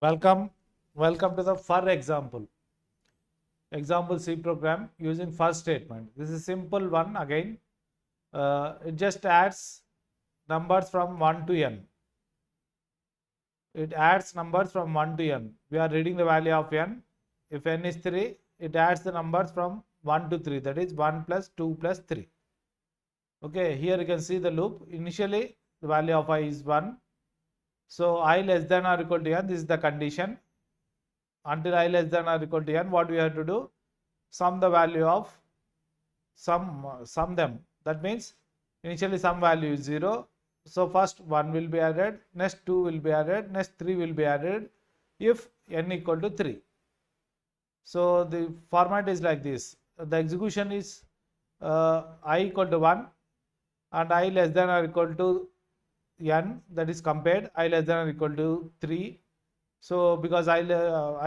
Welcome to the for example C program using first statement. This is simple one again. It just adds numbers from 1 to n. It adds numbers from 1 to n. We are reading the value of n. If n is 3, it adds the numbers from 1 to 3, that is 1 plus 2 plus 3. Okay, here you can see the loop. Initially the value of I is 1. So I less than or equal to n, this is the condition. Until I less than or equal to n, what we have to do? Sum the value of sum them. That means initially sum value is 0. So first 1 will be added, next 2 will be added, next 3 will be added if n equal to 3. So the format is like this. The execution is I equal to 1 and I less than or equal to n, that is compared I less than or equal to 3. So because I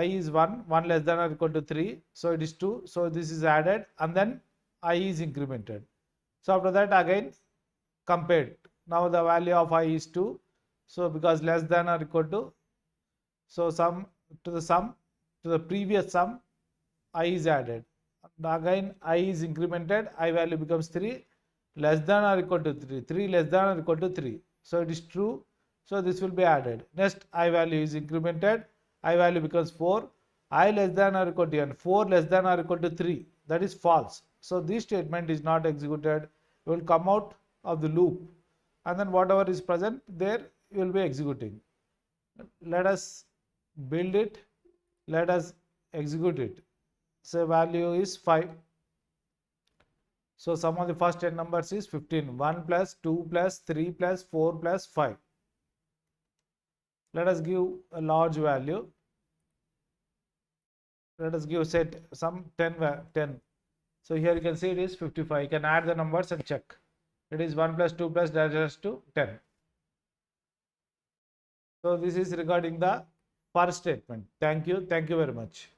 is 1, 1 less than or equal to 3, so it is 2. So this is added and then I is incremented. So after that again compared. Now the value of I is 2. So because less than or equal to, so sum to the previous sum I is added. And again I is incremented, I value becomes 3, less than or equal to 3, 3 less than or equal to 3. So it is true. So this will be added. Next I value is incremented, I value becomes 4, I less than or equal to n, 4 less than or equal to 3, that is false. So this statement is not executed. You will come out of the loop and then whatever is present there you will be executing. Let us build it, let us execute it. So value is 5. So sum of the first 10 numbers is 15. 1 plus 2 plus 3 plus 4 plus 5. Let us give a large value. Let us give set sum 10. So here you can see it is 55. You can add the numbers and check. It is 1 plus 2 plus dash to 10. So this is regarding the for statement. Thank you very much.